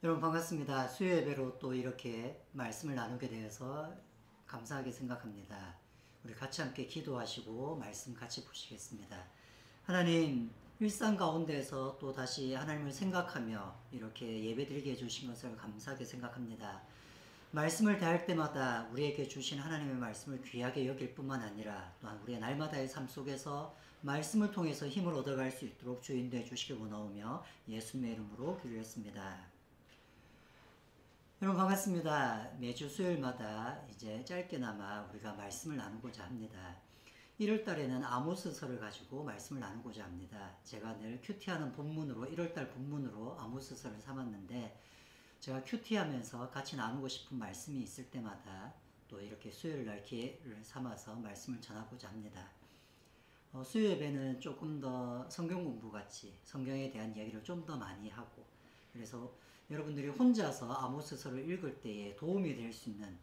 여러분 반갑습니다. 수요 예배로 또 이렇게 말씀을 나누게 되어서 감사하게 생각합니다. 우리 같이 함께 기도하시고 말씀 같이 보시겠습니다. 하나님, 일상 가운데서 또 다시 하나님을 생각하며 이렇게 예배드리게 해주신 것을 감사하게 생각합니다. 말씀을 대할 때마다 우리에게 주신 하나님의 말씀을 귀하게 여길 뿐만 아니라 또한 우리의 날마다의 삶 속에서 말씀을 통해서 힘을 얻어갈 수 있도록 주인되어 주시길 원하오며 예수님의 이름으로 기도했습니다. 여러분 반갑습니다. 매주 수요일마다 이제 짧게나마 우리가 말씀을 나누고자 합니다. 1월달에는 아모스서를 가지고 말씀을 나누고자 합니다. 제가 늘 큐티하는 본문으로 1월달 본문으로 아모스서를 삼았는데 제가 큐티하면서 같이 나누고 싶은 말씀이 있을 때마다 또 이렇게 수요일날 기회를 삼아서 말씀을 전하고자 합니다. 수요 예배는 조금 더 성경 공부 같이 성경에 대한 이야기를 좀 더 많이 하고 그래서 여러분들이 혼자서 아모스서를 읽을 때에 도움이 될 수 있는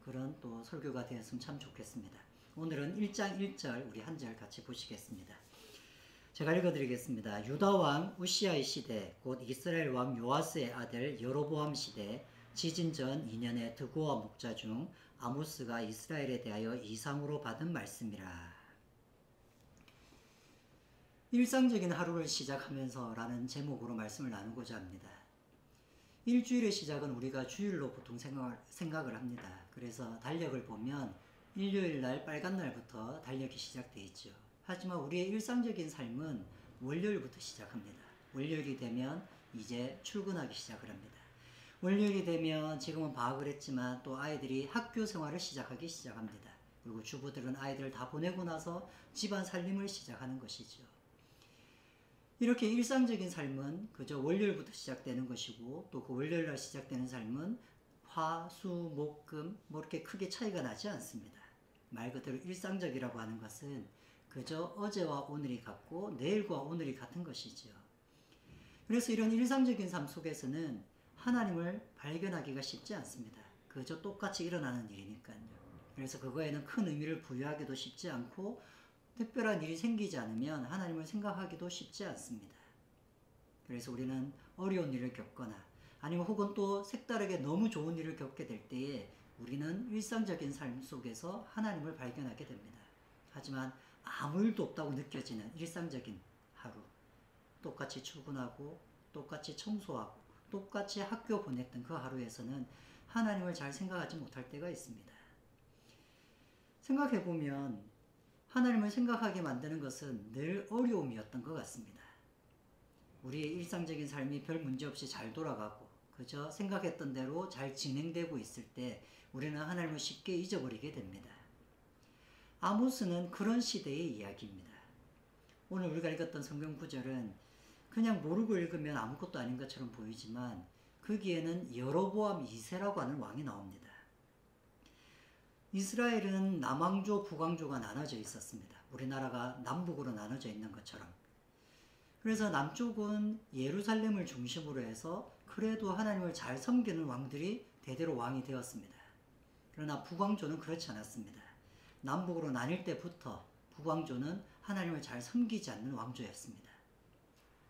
그런 또 설교가 되었으면 참 좋겠습니다. 오늘은 1장 1절 우리 한 절 같이 보시겠습니다. 제가 읽어드리겠습니다. 유다왕 우시아의 시대 곧 이스라엘 왕 요아스의 아들 여로보암 시대 지진 전 2년의 드고와 목자 중 아모스가 이스라엘에 대하여 이상으로 받은 말씀이라. 일상적인 하루를 시작하면서 라는 제목으로 말씀을 나누고자 합니다. 일주일의 시작은 우리가 주일로 보통 생각을 합니다. 그래서 달력을 보면 일요일 날 빨간 날부터 달력이 시작되어 있죠. 하지만 우리의 일상적인 삶은 월요일부터 시작합니다. 월요일이 되면 이제 출근하기 시작을 합니다. 월요일이 되면 지금은 방학을 했지만 또 아이들이 학교 생활을 시작합니다. 그리고 주부들은 아이들을 다 보내고 나서 집안 살림을 시작하는 것이죠. 이렇게 일상적인 삶은 그저 월요일부터 시작되는 것이고 또 그 월요일날 시작되는 삶은 화, 수, 목, 금 뭐 이렇게 크게 차이가 나지 않습니다. 말 그대로 일상적이라고 하는 것은 그저 어제와 오늘이 같고 내일과 오늘이 같은 것이죠. 그래서 이런 일상적인 삶 속에서는 하나님을 발견하기가 쉽지 않습니다. 그저 똑같이 일어나는 일이니까요. 그래서 그거에는 큰 의미를 부여하기도 쉽지 않고 특별한 일이 생기지 않으면 하나님을 생각하기도 쉽지 않습니다. 그래서 우리는 어려운 일을 겪거나 아니면 혹은 또 색다르게 너무 좋은 일을 겪게 될 때에 우리는 일상적인 삶 속에서 하나님을 발견하게 됩니다. 하지만 아무 일도 없다고 느껴지는 일상적인 하루, 똑같이 출근하고 똑같이 청소하고 똑같이 학교 보냈던 그 하루에서는 하나님을 잘 생각하지 못할 때가 있습니다. 생각해보면 하나님을 생각하게 만드는 것은 늘 어려움이었던 것 같습니다. 우리의 일상적인 삶이 별 문제 없이 잘 돌아가고 그저 생각했던 대로 잘 진행되고 있을 때 우리는 하나님을 쉽게 잊어버리게 됩니다. 아모스는 그런 시대의 이야기입니다. 오늘 우리가 읽었던 성경 구절은 그냥 모르고 읽으면 아무것도 아닌 것처럼 보이지만 거기에는 여로보암 2세라고 하는 왕이 나옵니다. 이스라엘은 남왕조, 북왕조가 나눠져 있었습니다. 우리나라가 남북으로 나눠져 있는 것처럼. 그래서 남쪽은 예루살렘을 중심으로 해서 그래도 하나님을 잘 섬기는 왕들이 대대로 왕이 되었습니다. 그러나 북왕조는 그렇지 않았습니다. 남북으로 나뉠 때부터 북왕조는 하나님을 잘 섬기지 않는 왕조였습니다.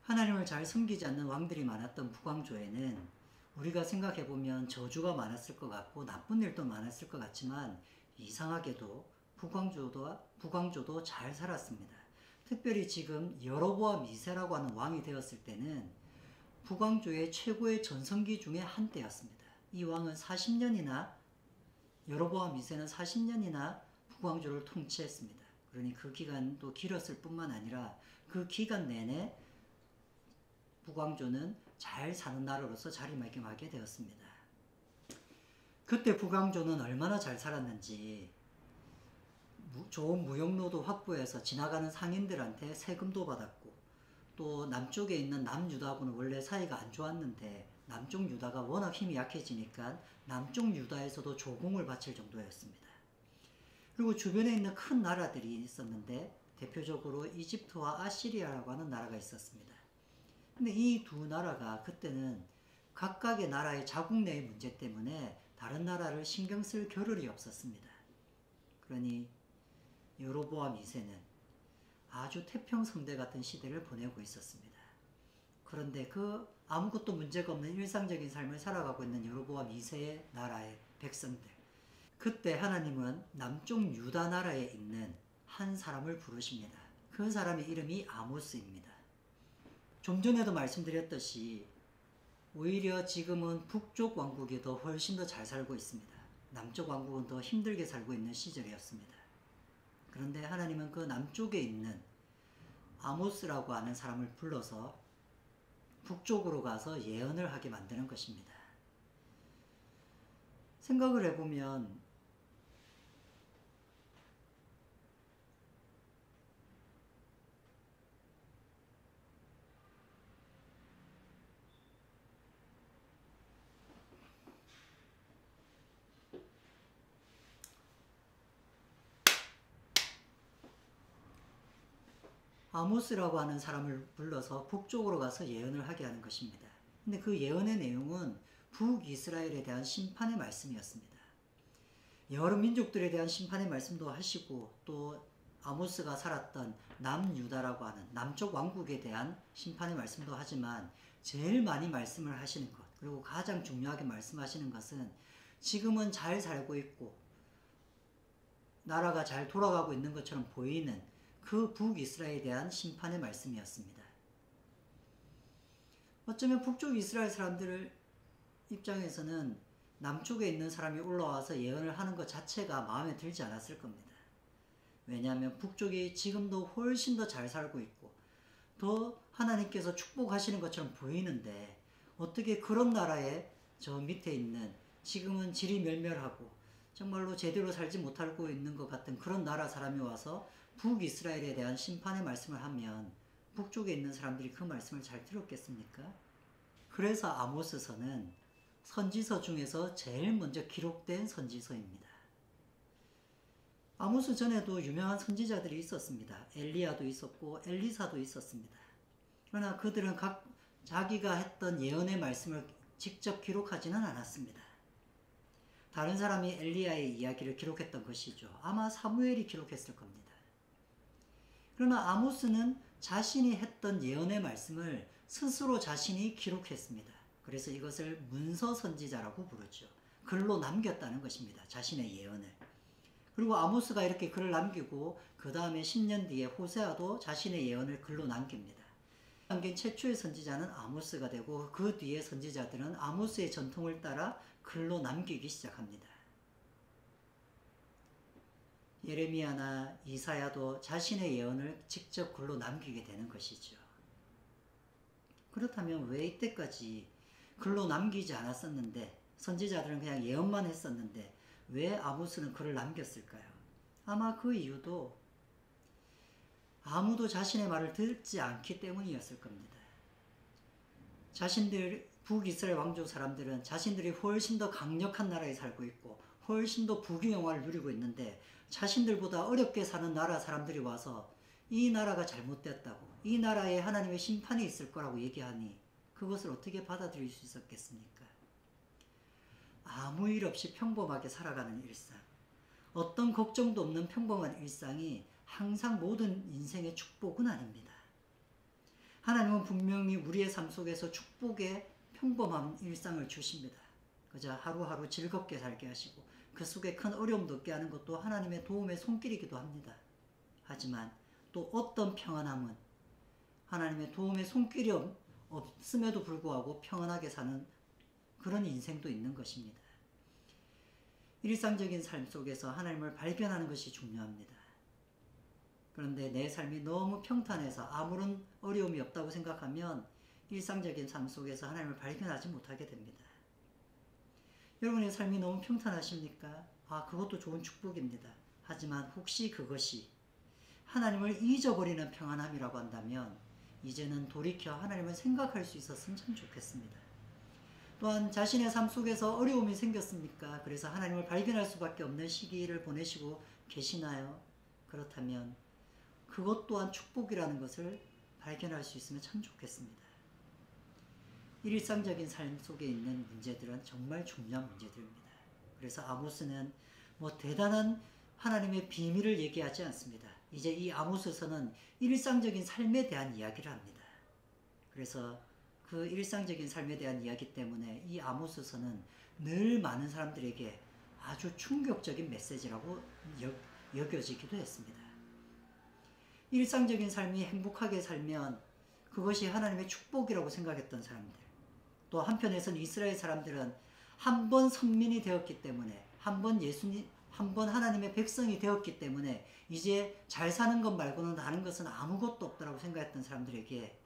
하나님을 잘 섬기지 않는 왕들이 많았던 북왕조에는 우리가 생각해보면 저주가 많았을 것 같고 나쁜 일도 많았을 것 같지만 이상하게도 북왕조도 잘 살았습니다. 특별히 지금 여로보암 2세라고 하는 왕이 되었을 때는 북왕조의 최고의 전성기 중에 한때였습니다. 이 왕은 40년이나 여로보암 2세는 40년이나 북왕조를 통치했습니다. 그러니 그 기간도 길었을 뿐만 아니라 그 기간 내내 북왕조는 잘 사는 나라로서 자리매김하게 되었습니다. 그때 북왕조는 얼마나 잘 살았는지 좋은 무역로도 확보해서 지나가는 상인들한테 세금도 받았고 또 남쪽에 있는 남유다하고는 원래 사이가 안 좋았는데 남쪽 유다가 워낙 힘이 약해지니까 남쪽 유다에서도 조공을 바칠 정도였습니다. 그리고 주변에 있는 큰 나라들이 있었는데 대표적으로 이집트와 아시리아라고 하는 나라가 있었습니다. 근데 이 두 나라가 그때는 각각의 나라의 자국 내의 문제 때문에 다른 나라를 신경 쓸 겨를이 없었습니다. 그러니 여로보암 2세는 아주 태평성대 같은 시대를 보내고 있었습니다. 그런데 그 아무것도 문제가 없는 일상적인 삶을 살아가고 있는 여로보암 2세의 나라의 백성들. 그때 하나님은 남쪽 유다 나라에 있는 한 사람을 부르십니다. 그 사람의 이름이 아모스입니다. 좀 전에도 말씀드렸듯이 오히려 지금은 북쪽 왕국이 더 훨씬 더 잘 살고 있습니다. 남쪽 왕국은 더 힘들게 살고 있는 시절이었습니다. 그런데 하나님은 그 남쪽에 있는 아모스라고 하는 사람을 불러서 북쪽으로 가서 예언을 하게 만드는 것입니다. 생각을 해보면 아모스라고 하는 사람을 불러서 북쪽으로 가서 예언을 하게 하는 것입니다. 근데 그 예언의 내용은 북이스라엘에 대한 심판의 말씀이었습니다. 여러 민족들에 대한 심판의 말씀도 하시고 또 아모스가 살았던 남유다라고 하는 남쪽 왕국에 대한 심판의 말씀도 하지만 제일 많이 말씀을 하시는 것, 그리고 가장 중요하게 말씀하시는 것은 지금은 잘 살고 있고 나라가 잘 돌아가고 있는 것처럼 보이는 그 북이스라엘에 대한 심판의 말씀이었습니다. 어쩌면 북쪽 이스라엘 사람들 입장에서는 남쪽에 있는 사람이 올라와서 예언을 하는 것 자체가 마음에 들지 않았을 겁니다. 왜냐하면 북쪽이 지금도 훨씬 더 잘 살고 있고 더 하나님께서 축복하시는 것처럼 보이는데 어떻게 그런 나라에 저 밑에 있는 지금은 질이 멸멸하고 정말로 제대로 살지 못하고 있는 것 같은 그런 나라 사람이 와서 북이스라엘에 대한 심판의 말씀을 하면 북쪽에 있는 사람들이 그 말씀을 잘 들었겠습니까? 그래서 아모스서는 선지서 중에서 제일 먼저 기록된 선지서입니다. 아모스 전에도 유명한 선지자들이 있었습니다. 엘리야도 있었고 엘리사도 있었습니다. 그러나 그들은 각 자기가 했던 예언의 말씀을 직접 기록하지는 않았습니다. 다른 사람이 엘리야의 이야기를 기록했던 것이죠. 아마 사무엘이 기록했을 겁니다. 그러나 아모스는 자신이 했던 예언의 말씀을 스스로 자신이 기록했습니다. 그래서 이것을 문서 선지자라고 부르죠. 글로 남겼다는 것입니다. 자신의 예언을. 그리고 아모스가 이렇게 글을 남기고 그 다음에 10년 뒤에 호세아도 자신의 예언을 글로 남깁니다. 남긴 최초의 선지자는 아모스가 되고 그 뒤에 선지자들은 아모스의 전통을 따라 글로 남기기 시작합니다. 예레미야나 이사야도 자신의 예언을 직접 글로 남기게 되는 것이죠. 그렇다면 왜 이때까지 글로 남기지 않았었는데 선지자들은 그냥 예언만 했었는데 왜 아모스는 글을 남겼을까요? 아마 그 이유도 아무도 자신의 말을 듣지 않기 때문이었을 겁니다. 자신들 북이스라엘 왕조 사람들은 자신들이 훨씬 더 강력한 나라에 살고 있고 훨씬 더 부귀영화를 누리고 있는데 자신들보다 어렵게 사는 나라 사람들이 와서 이 나라가 잘못됐다고 이 나라에 하나님의 심판이 있을 거라고 얘기하니 그것을 어떻게 받아들일 수 있었겠습니까? 아무 일 없이 평범하게 살아가는 일상, 어떤 걱정도 없는 평범한 일상이 항상 모든 인생의 축복은 아닙니다. 하나님은 분명히 우리의 삶 속에서 축복의 평범한 일상을 주십니다. 그저 하루하루 즐겁게 살게 하시고 그 속에 큰 어려움도 없게 하는 것도 하나님의 도움의 손길이기도 합니다. 하지만 또 어떤 평안함은 하나님의 도움의 손길이 없음에도 불구하고 평안하게 사는 그런 인생도 있는 것입니다. 일상적인 삶 속에서 하나님을 발견하는 것이 중요합니다. 그런데 내 삶이 너무 평탄해서 아무런 어려움이 없다고 생각하면 일상적인 삶 속에서 하나님을 발견하지 못하게 됩니다. 여러분의 삶이 너무 평탄하십니까? 그것도 좋은 축복입니다. 하지만 혹시 그것이 하나님을 잊어버리는 평안함이라고 한다면 이제는 돌이켜 하나님을 생각할 수 있었으면 참 좋겠습니다. 또한 자신의 삶 속에서 어려움이 생겼습니까? 그래서 하나님을 발견할 수밖에 없는 시기를 보내시고 계시나요? 그렇다면 그것 또한 축복이라는 것을 발견할 수 있으면 참 좋겠습니다. 일상적인 삶 속에 있는 문제들은 정말 중요한 문제들입니다. 그래서 아모스는 대단한 하나님의 비밀을 얘기하지 않습니다. 이제 이 아모스서는 일상적인 삶에 대한 이야기를 합니다. 그래서 그 일상적인 삶에 대한 이야기 때문에 이 아모스서는 늘 많은 사람들에게 아주 충격적인 메시지라고 여겨지기도 했습니다. 일상적인 삶이 행복하게 살면 그것이 하나님의 축복이라고 생각했던 사람들, 또 한편에서는 이스라엘 사람들은 한 번 선민이 되었기 때문에, 한 번 하나님의 백성이 되었기 때문에 이제 잘 사는 것 말고는 다른 것은 아무것도 없다라고 생각했던 사람들에게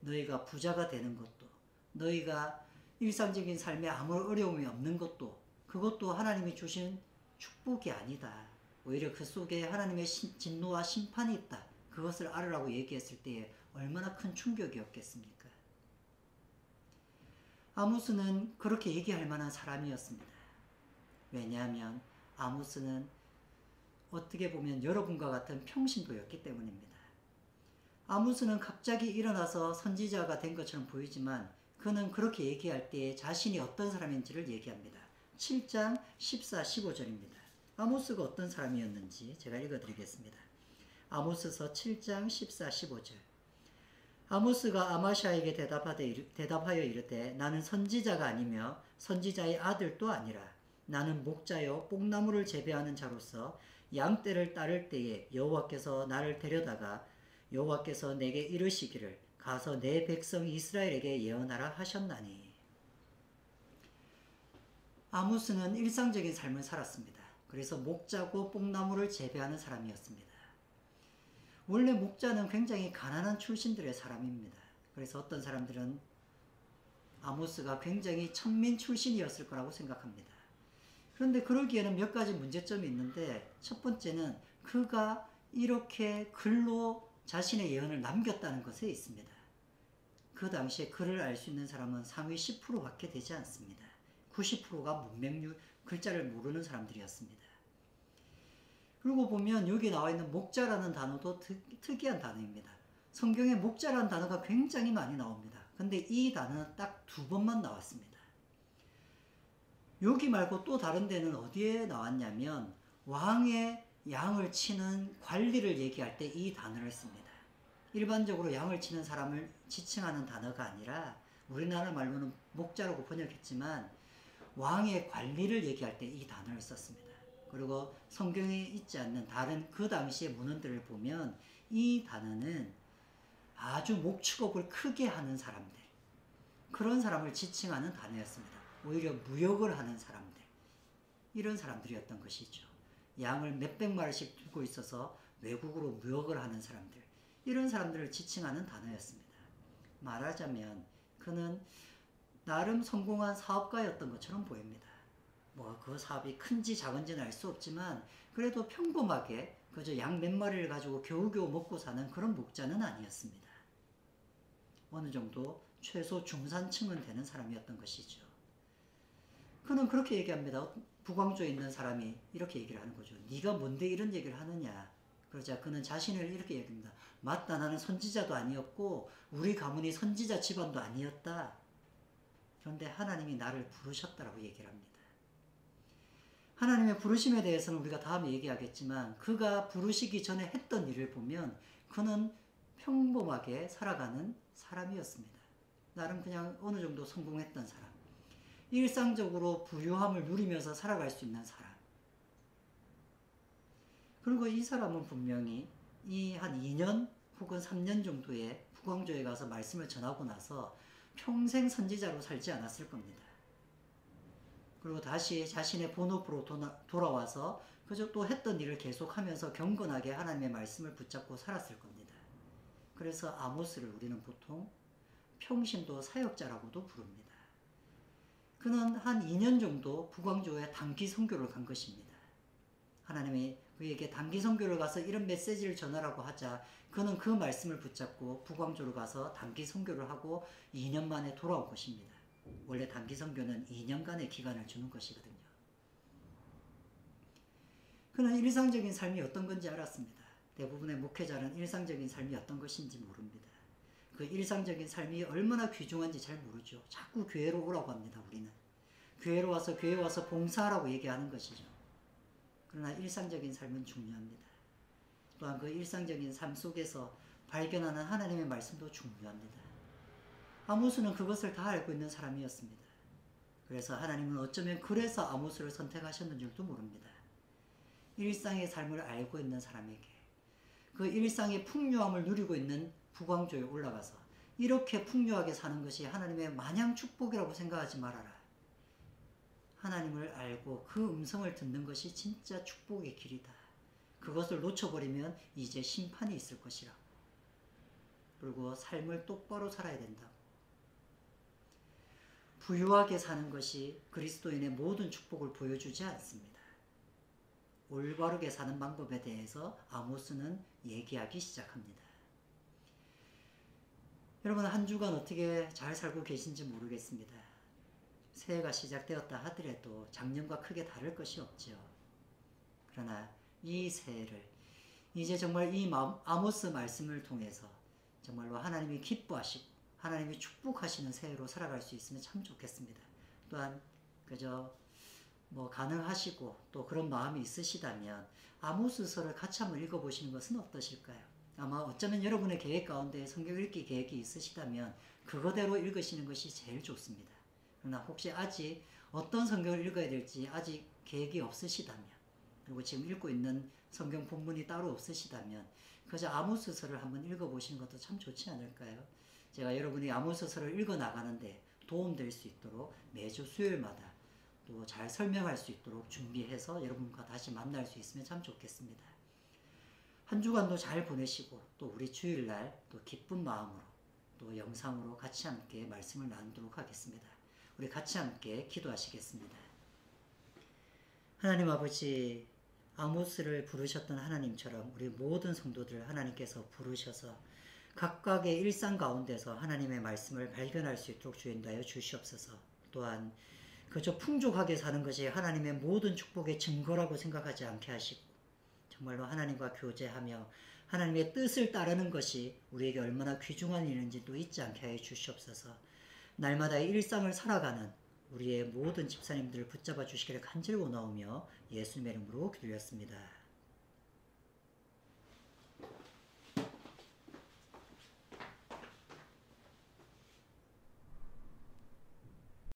너희가 부자가 되는 것도, 너희가 일상적인 삶에 아무 어려움이 없는 것도, 그것도 하나님이 주신 축복이 아니다. 오히려 그 속에 하나님의 진노와 심판이 있다. 그것을 알으라고 얘기했을 때에 얼마나 큰 충격이었겠습니까? 아모스는 그렇게 얘기할 만한 사람이었습니다. 왜냐하면 아모스는 어떻게 보면 여러분과 같은 평신도였기 때문입니다. 아모스는 갑자기 일어나서 선지자가 된 것처럼 보이지만 그는 그렇게 얘기할 때 자신이 어떤 사람인지를 얘기합니다. 7장 14, 15절입니다. 아모스가 어떤 사람이었는지 제가 읽어드리겠습니다. 아모스서 7장 14, 15절. 아모스가 아마샤에게 대답하여 이르되 나는 선지자가 아니며 선지자의 아들도 아니라 나는 목자요 뽕나무를 재배하는 자로서 양떼를 따를 때에 여호와께서 나를 데려다가 여호와께서 내게 이르시기를 가서 내 백성 이스라엘에게 예언하라 하셨나니. 아모스는 일상적인 삶을 살았습니다. 그래서 목자고 뽕나무를 재배하는 사람이었습니다. 원래 목자는 굉장히 가난한 출신들의 사람입니다. 그래서 어떤 사람들은 아모스가 굉장히 천민 출신이었을 거라고 생각합니다. 그런데 그러기에는 몇 가지 문제점이 있는데, 첫 번째는 그가 이렇게 글로 자신의 예언을 남겼다는 것에 있습니다. 그 당시에 글을 알 수 있는 사람은 상위 10%밖에 되지 않습니다. 90%가 문맹률, 글자를 모르는 사람들이었습니다. 그리고 보면 여기 나와 있는 목자라는 단어도 특이한 단어입니다. 성경에 목자라는 단어가 굉장히 많이 나옵니다. 근데 이 단어는 딱 2번만 나왔습니다. 여기 말고 또 다른 데는 어디에 나왔냐면 왕의 양을 치는 관리를 얘기할 때 이 단어를 씁니다. 일반적으로 양을 치는 사람을 지칭하는 단어가 아니라 우리나라 말로는 목자라고 번역했지만 왕의 관리를 얘기할 때 이 단어를 썼습니다. 그리고 성경에 있지 않는 다른 그 당시의 문헌들을 보면 이 단어는 아주 목축업을 크게 하는 사람들, 그런 사람을 지칭하는 단어였습니다. 오히려 무역을 하는 사람들, 이런 사람들이었던 것이죠. 양을 몇백 마리씩 두고 있어서 외국으로 무역을 하는 사람들, 이런 사람들을 지칭하는 단어였습니다. 말하자면 그는 나름 성공한 사업가였던 것처럼 보입니다. 뭐 그 사업이 큰지 작은지는 알 수 없지만 그래도 평범하게 그저 양 몇 마리를 가지고 겨우겨우 먹고 사는 그런 목자는 아니었습니다. 어느 정도 최소 중산층은 되는 사람이었던 것이죠. 그는 그렇게 얘기합니다. 북왕조에 있는 사람이 이렇게 얘기를 하는 거죠. 네가 뭔데 이런 얘기를 하느냐. 그러자 그는 자신을 이렇게 얘기합니다. 맞다, 나는 선지자도 아니었고 우리 가문이 선지자 집안도 아니었다. 그런데 하나님이 나를 부르셨다라고 얘기를 합니다. 하나님의 부르심에 대해서는 우리가 다음에 얘기하겠지만 그가 부르시기 전에 했던 일을 보면 그는 평범하게 살아가는 사람이었습니다. 나름 그냥 어느 정도 성공했던 사람. 일상적으로 부유함을 누리면서 살아갈 수 있는 사람. 그리고 이 사람은 분명히 이 한 2년 혹은 3년 정도의 북왕조에 가서 말씀을 전하고 나서 평생 선지자로 살지 않았을 겁니다. 그리고 다시 자신의 본업으로 돌아와서 그저 또 했던 일을 계속하면서 경건하게 하나님의 말씀을 붙잡고 살았을 겁니다. 그래서 아모스를 우리는 보통 평신도 사역자라고도 부릅니다. 그는 한 2년 정도 북왕조에 단기 선교를 간 것입니다. 하나님이 그에게 단기 선교를 가서 이런 메시지를 전하라고 하자 그는 그 말씀을 붙잡고 북왕조를 가서 단기 선교를 하고 2년 만에 돌아온 것입니다. 원래 단기 선교는 2년간의 기간을 주는 것이거든요. 그는 일상적인 삶이 어떤 건지 알았습니다. 대부분의 목회자는 일상적인 삶이 어떤 것인지 모릅니다. 그 일상적인 삶이 얼마나 귀중한지 잘 모르죠. 자꾸 교회로 오라고 합니다. 우리는 교회로 와서 교회 와서 봉사하라고 얘기하는 것이죠. 그러나 일상적인 삶은 중요합니다. 또한 그 일상적인 삶 속에서 발견하는 하나님의 말씀도 중요합니다. 아모스는 그것을 다 알고 있는 사람이었습니다. 그래서 하나님은 어쩌면 그래서 아모스를 선택하셨는 줄도 모릅니다. 일상의 삶을 알고 있는 사람에게 그 일상의 풍요함을 누리고 있는 북왕조에 올라가서 이렇게 풍요하게 사는 것이 하나님의 마냥 축복이라고 생각하지 말아라. 하나님을 알고 그 음성을 듣는 것이 진짜 축복의 길이다. 그것을 놓쳐버리면 이제 심판이 있을 것이라고. 그리고 삶을 똑바로 살아야 된다고. 부유하게 사는 것이 그리스도인의 모든 축복을 보여주지 않습니다. 올바르게 사는 방법에 대해서 아모스는 얘기하기 시작합니다. 여러분 한 주간 어떻게 잘 살고 계신지 모르겠습니다. 새해가 시작되었다 하더라도 작년과 크게 다를 것이 없죠. 그러나 이 새해를 이제 정말 이 아모스 말씀을 통해서 정말로 하나님이 기뻐하시고 하나님이 축복하시는 새해로 살아갈 수 있으면 참 좋겠습니다. 또한 그저 가능하시고 또 그런 마음이 있으시다면 아모스서를 같이 한번 읽어보시는 것은 어떠실까요? 아마 어쩌면 여러분의 계획 가운데 성경 읽기 계획이 있으시다면 그거대로 읽으시는 것이 제일 좋습니다. 그러나 혹시 아직 어떤 성경을 읽어야 될지 아직 계획이 없으시다면 그리고 지금 읽고 있는 성경 본문이 따로 없으시다면 그저 아모스서를 한번 읽어보시는 것도 참 좋지 않을까요? 제가 여러분이 아모스서를 읽어나가는데 도움될 수 있도록 매주 수요일마다 또 잘 설명할 수 있도록 준비해서 여러분과 다시 만날 수 있으면 참 좋겠습니다. 한 주간도 잘 보내시고 또 우리 주일날 또 기쁜 마음으로 또 영상으로 같이 함께 말씀을 나누도록 하겠습니다. 우리 같이 함께 기도하시겠습니다. 하나님 아버지, 아모스를 부르셨던 하나님처럼 우리 모든 성도들을 하나님께서 부르셔서 각각의 일상 가운데서 하나님의 말씀을 발견할 수 있도록 주인하여 주시옵소서. 또한 그저 풍족하게 사는 것이 하나님의 모든 축복의 증거라고 생각하지 않게 하시고 정말로 하나님과 교제하며 하나님의 뜻을 따르는 것이 우리에게 얼마나 귀중한 일인지도 잊지 않게 하여 주시옵소서. 날마다의 일상을 살아가는 우리의 모든 집사님들을 붙잡아 주시기를 간절히 원하오며 예수님의 이름으로 기도했습니다.